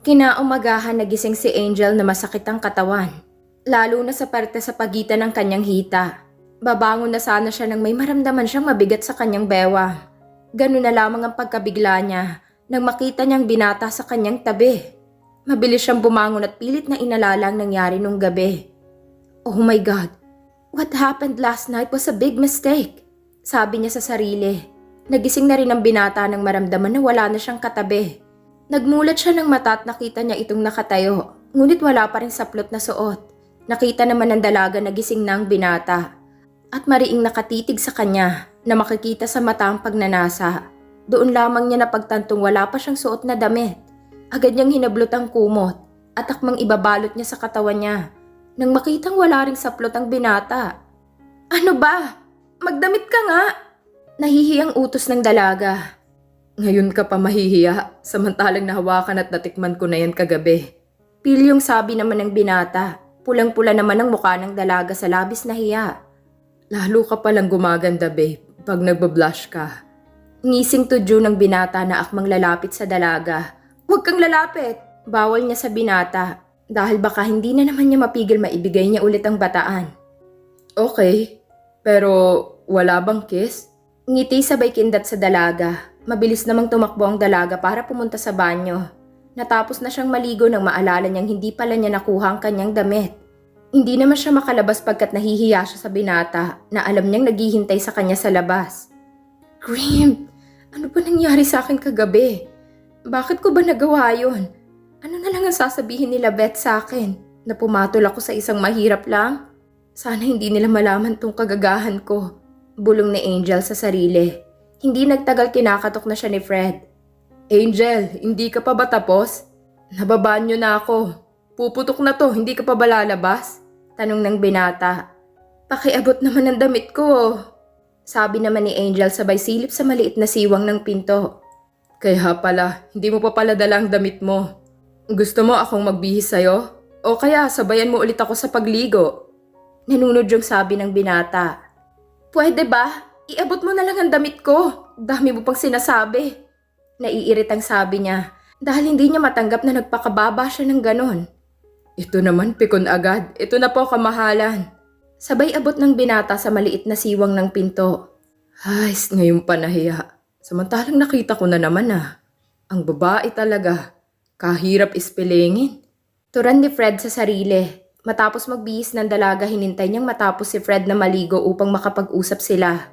Kinaumagahan nagising si Angel na masakit ang katawan, lalo na sa parte sa pagitan ng kanyang hita. Babangon na sana siya nang may maramdaman siyang mabigat sa kanyang bewang. Ganun na lamang ang pagkabigla niya nang makita niyang binata sa kanyang tabi. Mabilis siyang bumangon at pilit na inalala ang nangyari nung gabi. Oh my God, what happened last night was a big mistake, sabi niya sa sarili. Nagising na rin ang binata nang maramdaman na wala na siyang katabi. Nagmulat siya ng mata at nakita niya itong nakatayo, ngunit wala pa rin saplot na suot. Nakita naman ng dalaga na gising na ang binata at mariing nakatitig sa kanya na makikita sa mata ang pagnanasa. Doon lamang niya napagtantong wala pa siyang suot na damit. Agad niyang hinablot ang kumot at akmang ibabalot niya sa katawan niya nang makitang wala ring saplot ang binata. Ano ba? Magdamit ka nga! Nahihiyang utos ng dalaga. Ngayon ka pa mahihiya, samantalang nahawakan at natikman ko na yan kagabi. Pilyong sabi naman ng binata. Pulang-pula naman ang mukha ng dalaga sa labis na hiya. Lalo ka palang gumaganda, babe, pag nagbablush ka. Ngising tudyo ng binata na akmang lalapit sa dalaga. Huwag kang lalapit! Bawal niya sa binata dahil baka hindi na naman niya mapigil maibigay niya ulit ang bataan. Okay, pero wala bang kiss? Ngiti sabay kindat sa dalaga. Mabilis namang tumakbo ang dalaga para pumunta sa banyo. Natapos na siyang maligo nang maalala niyang hindi pala niya nakuha ang kanyang damit. Hindi naman siya makalabas pagkat nahihiya siya sa binata na alam niyang naghihintay sa kanya sa labas. Grim, ano ba nangyari sa akin kagabi? Bakit ko ba nagawa yun? Ano na lang ang sasabihin nila Beth sa akin? Na pumatol ako sa isang mahirap lang? Sana hindi nila malaman tong kagagahan ko. Bulong ni Angel sa sarili. Hindi nagtagal kinakatok na siya ni Fred. Angel, hindi ka pa ba tapos? Nababanyo na ako. Puputok na to, hindi ka pa ba lalabas? Tanong ng binata. Pakiabot naman ang damit ko. Sabi naman ni Angel sabay silip sa maliit na siwang ng pinto. Kaya pala, hindi mo pa pala dala ang damit mo. Gusto mo akong magbihis sa'yo? O kaya sabayan mo ulit ako sa pagligo? Nanunod yung sabi ng binata. Pwede ba? Iabot mo na lang ang damit ko. Dami mo pang sinasabi. Naiirit ang sabi niya dahil hindi niya matanggap na nagpakababa siya ng ganon. Ito naman pikon agad. Ito na po kamahalan. Sabay abot ng binata sa maliit na siwang ng pinto. Ay, ngayon pa nahiya. Samantalang nakita ko na naman ang babae talaga. Kahirap ispilingin. Turan ni Fred sa sarili. Matapos magbihis ng dalaga, hinintay niyang matapos si Fred na maligo upang makapag-usap sila.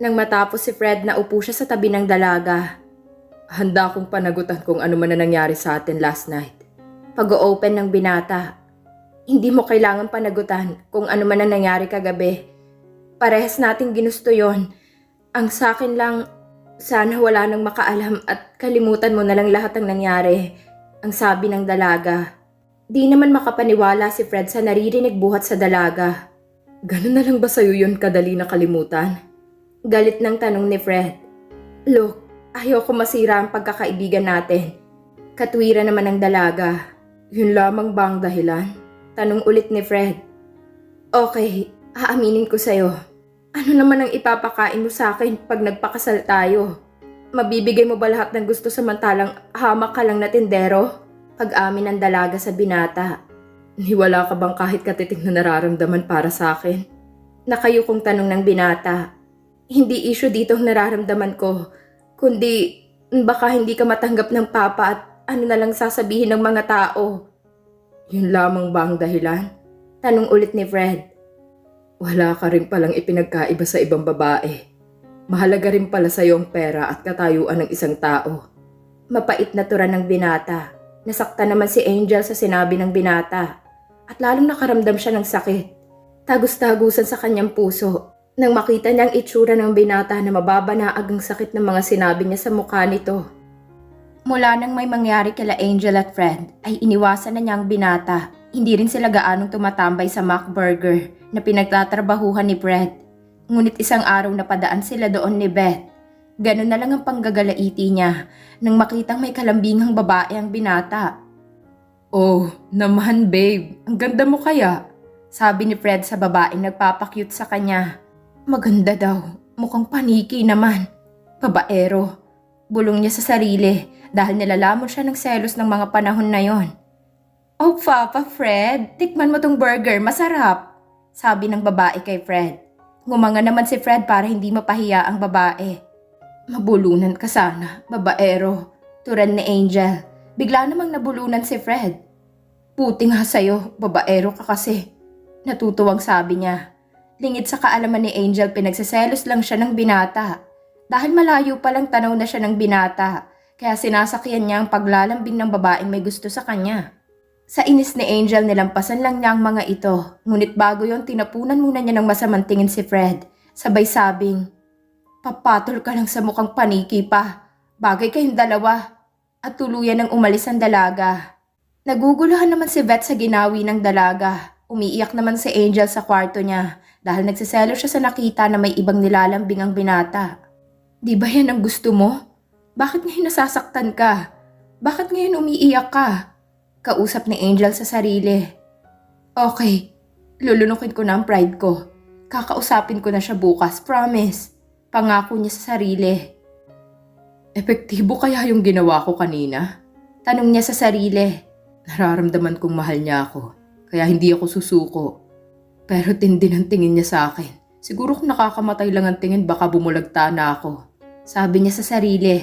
Nang matapos si Fred, naupo siya sa tabi ng dalaga. Handa akong panagutan kung ano man na nangyari sa atin last night. Pag-o-open ng binata. Hindi mo kailangan panagutan kung ano man ang nangyari kagabi. Parehas nating ginusto yon. Ang sakin lang, sana wala nang makaalam at kalimutan mo na lang lahat ng nangyari. Ang sabi ng dalaga. Di naman makapaniwala si Fred sa naririnig buhat sa dalaga. Ganun na lang ba sa'yo yun kadali na kalimutan? Galit ng tanong ni Fred. Look, ayoko masira ang pagkakaibigan natin. Katwira naman ng dalaga. Yun lamang ba ang dahilan? Tanong ulit ni Fred. Okay, aaminin ko sa'yo. Ano naman ang ipapakain mo sa akin pag nagpakasal tayo? Mabibigay mo ba lahat ng gusto samantalang hamak ka lang na tindero? Pag-amin ng dalaga sa binata. Wala ka bang kahit katiting na nararamdaman para sa akin? Nakayukong tanong ng binata. Hindi issue dito ang nararamdaman ko, kundi baka hindi ka matanggap ng papa at ano na lang sasabihin ng mga tao. Yun lamang ba ang dahilan? Tanong ulit ni Fred. Wala ka rin palang ipinagkaiba sa ibang babae. Mahalaga rin pala sa iyong pera at katayuan ng isang tao. Mapait na turan ng binata. Nasaktan naman si Angel sa sinabi ng binata at lalong nakaramdam siya ng sakit. Tagus-tagusan sa kanyang puso nang makita niyang itsura ng binata na mababanaag ang sakit ng mga sinabi niya sa mukha nito. Mula nang may mangyari kila Angel at Fred ay iniwasan na niya ang binata. Hindi rin sila gaanong tumatambay sa Mac Burger na pinagtatrabahuhan ni Fred. Ngunit isang araw na padaan sila doon ni Beth. Ganun na lang ang panggagalaiti niya nang makitang may kalambingang babae ang binata. Oh, naman babe, ang ganda mo kaya? Sabi ni Fred sa babaeng nagpapakyut sa kanya. Maganda daw, mukhang paniki naman. Babaero. Bulong niya sa sarili dahil nilalamon siya ng selos ng mga panahon na yon. "Oh, Papa Fred, tikman mo tong burger, masarap," sabi ng babae kay Fred. Ngumanga naman si Fred para hindi mapahiya ang babae. "Mabulunan ka sana, babaero," turan ni Angel. Bigla namang nabulunan si Fred. "Puti nga sa'yo, babaero ka kasi," natutuwang sabi niya. Lingid sa kaalaman ni Angel, pinagsiselos lang siya ng binata. Dahil malayo palang tanaw na siya ng binata, kaya sinasakyan niya ang paglalambing ng babaeng may gusto sa kanya. Sa inis ni Angel, nilampasan lang niya ang mga ito. Ngunit bago yon, tinapunan muna niya ng masamang tingin si Fred. Sabay sabing, "Papatol ka lang sa mukhang paniki pa. Bagay kayong dalawa." At tuluyan ng umalis ang dalaga. Naguguluhan naman si Vet sa ginawi ng dalaga. Umiiyak naman si Angel sa kwarto niya dahil nagsiselo siya sa nakita na may ibang nilalambing ang binata. "Di ba yan ang gusto mo? Bakit ngayon nasasaktan ka? Bakit ngayon umiiyak ka?" Kausap ni Angel sa sarili. "Okay, lulunukin ko na ang pride ko. Kakausapin ko na siya bukas, promise." Pangako niya sa sarili. "Epektibo kaya yung ginawa ko kanina?" Tanong niya sa sarili. Nararamdaman kong mahal niya ako, kaya hindi ako susuko. Pero tindi ng tingin niya sa akin. Siguro kung nakakamatay lang ang tingin, baka bumulagta na ako. Sabi niya sa sarili.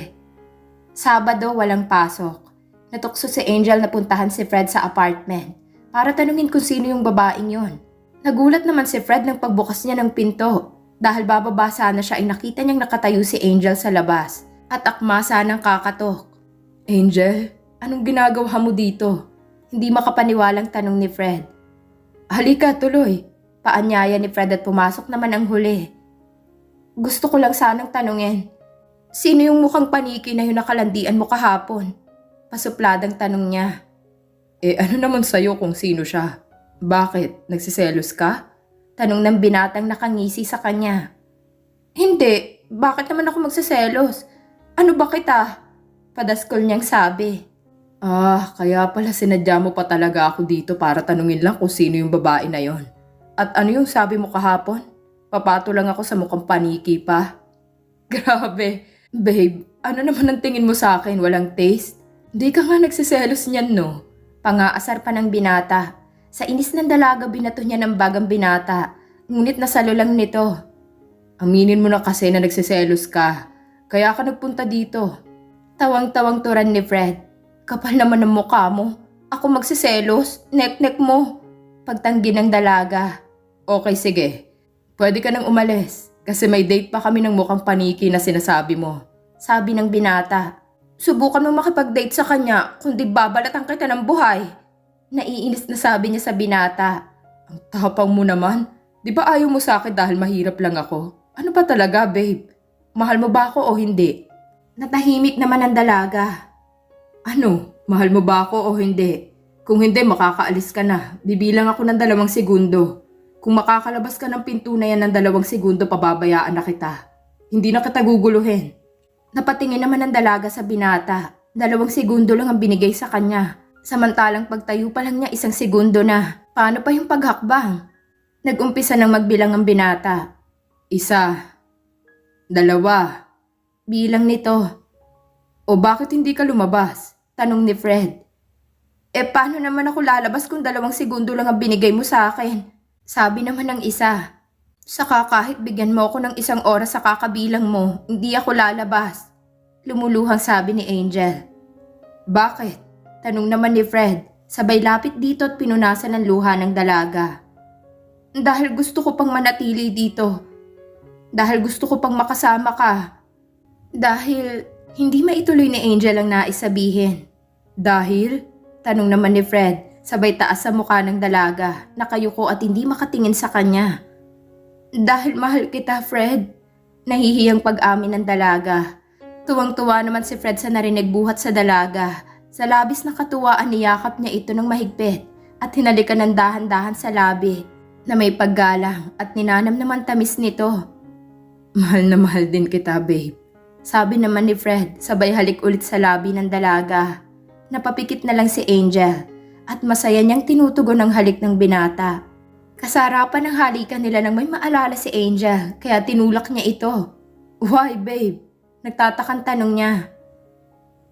Sabado, walang pasok. Natukso si Angel na puntahan si Fred sa apartment para tanungin kung sino yung babaeng yon. Nagulat naman si Fred nang pagbukas niya ng pinto. Dahil bababa sana siya ay nakita niyang nakatayo si Angel sa labas at akma sanang kakatok. "Angel, anong ginagawa mo dito?" Hindi makapaniwalang tanong ni Fred. "Halika, tuloy." Paanyaya ni Fred at pumasok naman ang huli. "Gusto ko lang sanang tanungin, sino yung mukhang paniki na yung nakalandian mo kahapon?" Pasupladang tanong niya. Ano naman sa'yo kung sino siya? Bakit? Nagsiselos ka?" Tanong ng binatang nakangisi sa kanya. "Hindi, bakit naman ako magsiselos? Ano ba kita?" Padaskol niyang sabi. Kaya pala sinadya mo pa talaga ako dito para tanungin lang kung sino yung babae na yon. At ano yung sabi mo kahapon? Papato lang ako sa mukhang paniki pa. Grabe, babe, ano naman ang tingin mo sa akin? Walang taste? Di ka nga nagsiselos niyan, no?" Pangaasar pa ng binata. Sa inis ng dalaga, binato niya ng bagang binata. Ngunit nasalo lang nito. "Aminin mo na kasi na nagsiselos ka. Kaya ka nagpunta dito." Tawang-tawang turan ni Fred. "Kapal naman ng mukha mo. Ako magsiselos? Nek-nek mo." Pagtanggi ng dalaga. "Okay, sige. Pwede ka nang umalis. Kasi may date pa kami ng mukhang paniki na sinasabi mo." Sabi ng binata. "Subukan mo makipag-date sa kanya, kundi babalatan kita ng buhay." Naiinis na sabi niya sa binata. "Ang tapang mo naman. Di ba ayaw mo sa akin dahil mahirap lang ako? Ano pa talaga, babe? Mahal mo ba ako o hindi?" Natahimik naman ang dalaga. "Ano? Mahal mo ba ako o hindi? Kung hindi, makakaalis ka na. Bibilang ako ng 2 segundo. Kung makakalabas ka ng pinto na yan ng 2 segundo, pababayaan na kita. Hindi na kita guguluhin." Napatingin naman ang dalaga sa binata. 2 segundo lang ang binigay sa kanya. Samantalang pagtayo pa lang niya 1 segundo na. Paano pa yung paghakbang? Nag-umpisa nang magbilang ang binata. 1, 2. Bilang nito. "O bakit hindi ka lumabas?" Tanong ni Fred. Paano naman ako lalabas kung 2 segundo lang ang binigay mo sa akin? Sabi naman ng isa. "Saka kahit bigyan mo ako ng 1 oras sa kakabilang mo, hindi ako lalabas." Lumuluhang sabi ni Angel. "Bakit?" Tanong naman ni Fred. Sabay lapit dito at pinunasan ng luha ng dalaga. "Dahil gusto ko pang manatili dito. Dahil gusto ko pang makasama ka. Dahil..." Hindi maituloy ni Angel ang nais sabihin. "Dahil?" Tanong naman ni Fred. Sabay taas sa mukha ng dalaga. Nakayuko at hindi makatingin sa kanya. "Dahil mahal kita, Fred." Nahihiyang pag-amin ng dalaga. Tuwang-tuwa naman si Fred sa narinig buhat sa dalaga. Sa labis na katuwaan, niyakap niya ito ng mahigpit at hinalikan ng dahan-dahan sa labi na may paggalang at ninanam naman tamis nito. "Mahal na mahal din kita, babe." Sabi naman ni Fred, sabay halik ulit sa labi ng dalaga. Napapikit na lang si Angel at masaya niyang tinutugon ang halik ng binata. Kasarapan ng halikan nila nang may maalala si Angel, kaya tinulak niya ito. "Why, babe?" Nagtatakang tanong niya.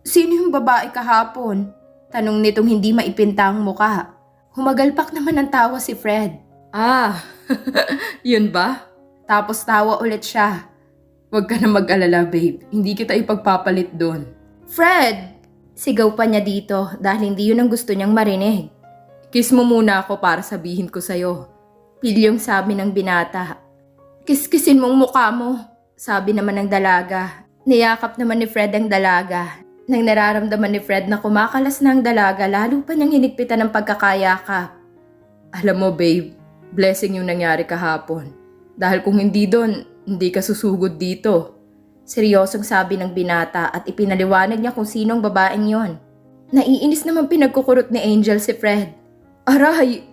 Sino yung babae kahapon? Tanong nitong hindi maipinta ang muka. Humagalpak naman ng tawa si Fred. Ah, yun ba? Tapos tawa ulit siya. Huwag ka na mag-alala, babe. Hindi kita ipagpapalit doon. Fred! Sigaw pa niya dito dahil hindi yun ang gusto niyang marinig. Kiss mo muna ako para sabihin ko sa'yo. Pilyong sabi ng binata. Kiss-kissin mong mukha mo, sabi naman ng dalaga. Niyakap naman ni Fred ang dalaga. Nang nararamdaman ni Fred na kumakalas na ang dalaga, lalo pa niyang hinigpitan ng pagkakayakap. Alam mo, babe, blessing yung nangyari kahapon. Dahil kung hindi doon, hindi ka susugod dito. Seryosong sabi ng binata at ipinaliwanag niya kung sinong babaeng yon. Naiinis naman pinagkukurot ni Angel si Fred. Aray,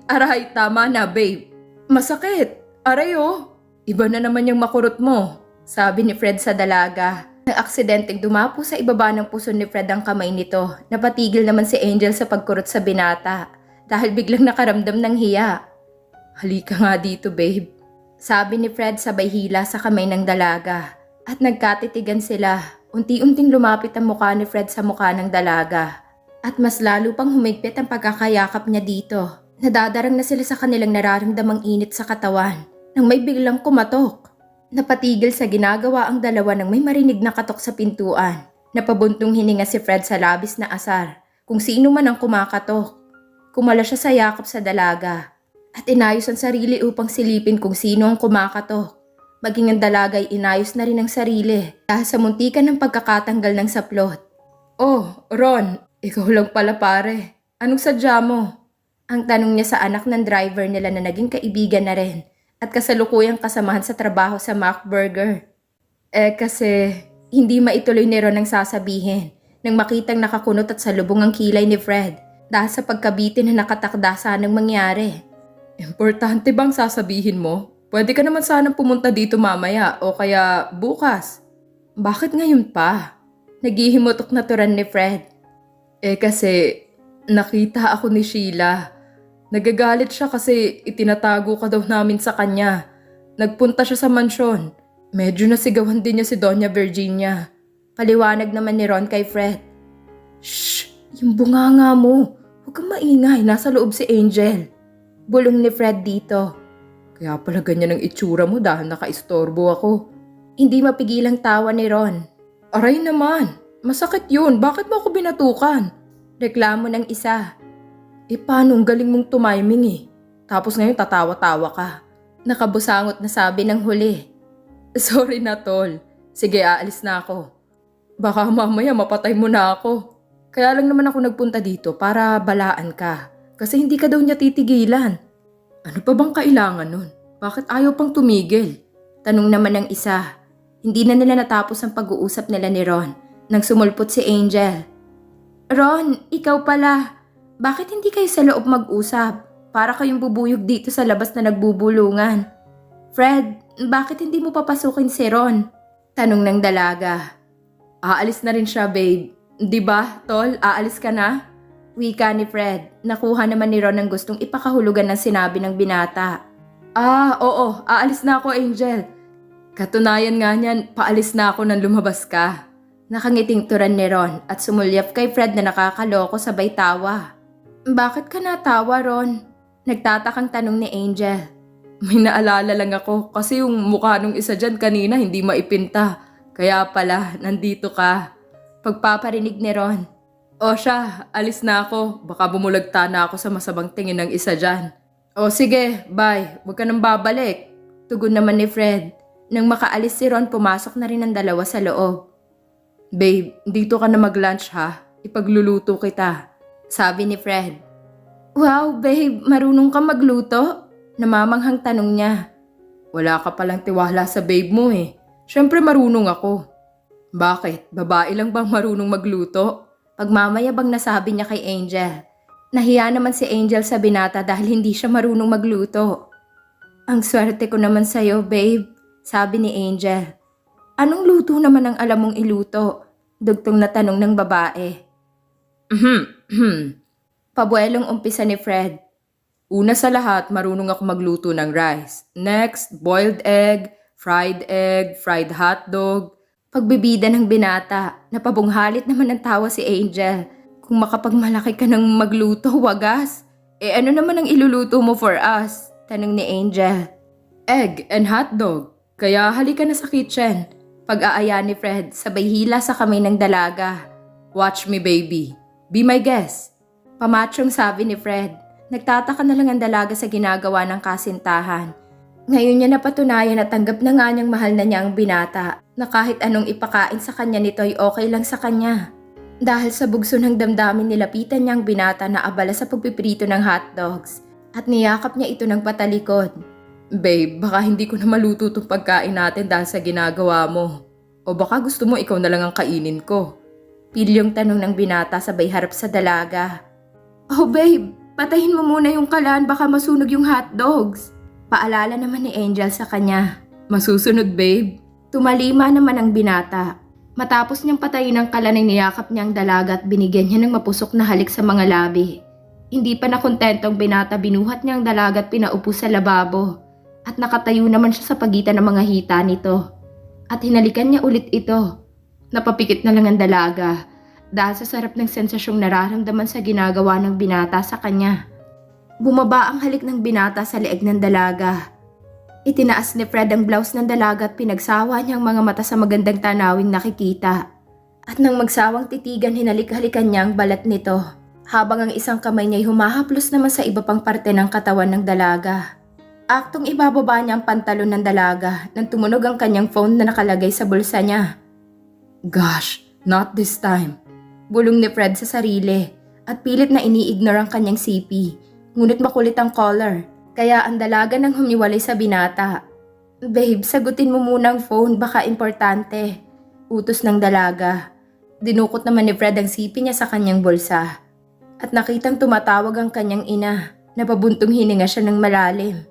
tama na, babe. Masakit. Aray oh. Iba na naman yung makurot mo, sabi ni Fred sa dalaga. Nang aksidenteng dumapo sa ibaba ng puso ni Fred ang kamay nito, napatigil naman si Angel sa pagkurot sa binata dahil biglang nakaramdam ng hiya. Halika nga dito, babe. Sabi ni Fred sabay hila sa kamay ng dalaga at nagkatitigan sila. Unti-unting lumapit ang mukha ni Fred sa mukha ng dalaga at mas lalo pang humigpit ang pagkakayakap niya dito. Nadadarang na sila sa kanilang nararamdamang init sa katawan nang may biglang kumatok. Napatigil sa ginagawa ang dalawa nang may marinig na katok sa pintuan. Napabuntong hininga si Fred sa labis na asar kung sino man ang kumakatok. Kumala siya sa yakap sa dalaga at inayos ang sarili upang silipin kung sino ang kumakatok. Maging ang dalaga ay inayos na rin ang sarili dahil sa muntikan ng pagkakatanggal ng saplot. Oh, Ron, ikaw lang pala pare. Anong sadya mo? Ang tanong niya sa anak ng driver nila na naging kaibigan na rin at kasalukuyang kasamahan sa trabaho sa McBurger. Kasi hindi maituloy ni Ron ang sasabihin nang makitang nakakunot at salubong ang kilay ni Fred dahil sa pagkabitin na nakatakda sanang mangyari. Importante bang sasabihin mo? Pwede ka naman sanang pumunta dito mamaya o kaya bukas. Bakit ngayon pa? Naghihimutok na turan ni Fred. Kasi nakita ako ni Sheila. Nagagalit siya kasi itinatago ka daw namin sa kanya. Nagpunta siya sa mansyon. Medyo nasigawan din niya si Doña Virginia. Paliwanag naman ni Ron kay Fred. Shh! Yung bunganga mo. Huwag kang maingay. Nasa loob si Angel. Bulong ni Fred dito. Kaya pala ganyan ang itsura mo dahil nakaistorbo ako. Hindi mapigilang tawa ni Ron. Aray naman, masakit yun. Bakit mo ako binatukan? Reklamo ng isa. Paano ang galing mong tumiming Tapos ngayon tatawa-tawa ka. Nakabusangot na sabi ng huli. Sorry na tol. Sige, aalis na ako. Baka mamaya mapatay mo na ako. Kaya lang naman ako nagpunta dito para balaan ka. Kasi hindi ka daw niya titigilan. Ano pa bang kailangan nun? Bakit ayaw pang tumigil? Tanong naman ng isa. Hindi na nila natapos ang pag-uusap nila ni Ron nang sumulpot si Angel. Ron, ikaw pala. Bakit hindi kayo sa loob mag-usap? Para kayong bubuyog dito sa labas na nagbubulungan. Fred, bakit hindi mo papasukin si Ron? Tanong ng dalaga. Aalis na rin siya, babe. Di ba, tol? Aalis ka na? Wika ni Fred. Nakuha naman ni Ron ang gustong ipakahulugan ng sinabi ng binata. Oo, aalis na ako, Angel. Katunayan nga niyan, paalis na ako nang lumabas ka. Nakangiting turan ni Ron at sumulyap kay Fred na nakakaloko sabay tawa. Bakit ka natawa, Ron? Nagtatakang tanong ni Angel. May naalala lang ako kasi yung mukha nung isa dyan kanina hindi maipinta. Kaya pala, nandito ka. Pagpaparinig ni Ron. O siya, alis na ako. Baka bumulagta na ako sa masamang tingin ng isa dyan. O sige, bye. Huwag ka nang babalik. Tugon naman ni Fred. Nang makaalis si Ron, pumasok na rin ang dalawa sa loob. Babe, dito ka na mag-lunch ha. Ipagluluto kita. Sabi ni Fred. Wow, babe, marunong ka magluto? Namamanghang tanong niya. Wala ka palang tiwala sa babe mo Siyempre marunong ako. Bakit? Babae lang bang marunong magluto? Pagmamayabang nasabi niya kay Angel. Nahiya naman si Angel sa binata dahil hindi siya marunong magluto. Ang swerte ko naman sa'yo, babe, sabi ni Angel. Anong luto naman ang alam mong iluto? Dugtong na tanong ng babae. Pabuelong umpisa ni Fred. Una sa lahat, marunong ako magluto ng rice. Next, boiled egg, fried hotdog. Pagbibida ng binata, napabunghalit naman ng tawa si Angel. Kung makapagmalaki ka ng magluto, wagas. Ano naman ang iluluto mo for us? Tanong ni Angel. Egg and hotdog. Kaya halika na sa kitchen. Pag-aaya ni Fred, sabay hila sa kamay ng dalaga. Watch me baby. Be my guest. Pamachong sabi ni Fred. Nagtataka na lang ang dalaga sa ginagawa ng kasintahan. Ngayon niya napatunayan na tanggap na nga niyang mahal na niya ang binata, na kahit anong ipakain sa kanya nito ay okay lang sa kanya. Dahil sa bugso ng damdamin, nilapitan niya ang binata na abala sa pagpiprito ng hotdogs at niyakap niya ito ng patalikod. Babe, baka hindi ko na maluto itong pagkain natin dahil sa ginagawa mo. O baka gusto mo ikaw na lang ang kainin ko? Pilyong tanong ng binata sabay harap sa dalaga. Oh babe, patayin mo muna yung kalan, baka masunog yung hotdogs. Paalala naman ni Angel sa kanya. Masusunod babe. Tumalima naman ang binata. Matapos niyang patayin ang kalan ay niyakap niya ang dalaga at binigyan niya ng mapusok na halik sa mga labi. Hindi pa nakontentong binata, binuhat niya ang dalaga at pinaupo sa lababo. At nakatayo naman siya sa pagitan ng mga hita nito. At hinalikan niya ulit ito. Napapikit na lang ang dalaga dahil sa sarap ng sensasyong nararamdaman sa ginagawa ng binata sa kanya. Bumaba ang halik ng binata sa leeg ng dalaga. Itinaas ni Fred ang blouse ng dalaga at pinagsawa niya ang mga mata sa magandang tanawing nakikita. At nang magsawang titigan, hinalik-halikan niya ang balat nito, habang ang isang kamay niya'y humahaplos naman sa iba pang parte ng katawan ng dalaga. Aktong ibababa niya ang pantalon ng dalaga nang tumunog ang kanyang phone na nakalagay sa bulsa niya. Gosh, not this time. Bulong ni Fred sa sarili at pilit na ini-ignore ang kanyang sipi. Ngunit makulit ang caller, kaya ang dalaga nang humiwalay sa binata. Babe, sagutin mo muna ang phone, baka importante. Utos ng dalaga. Dinukot naman ni Fred ang sipi niya sa kanyang bulsa. At nakitang tumatawag ang kanyang ina. Napabuntong hininga siya ng malalim.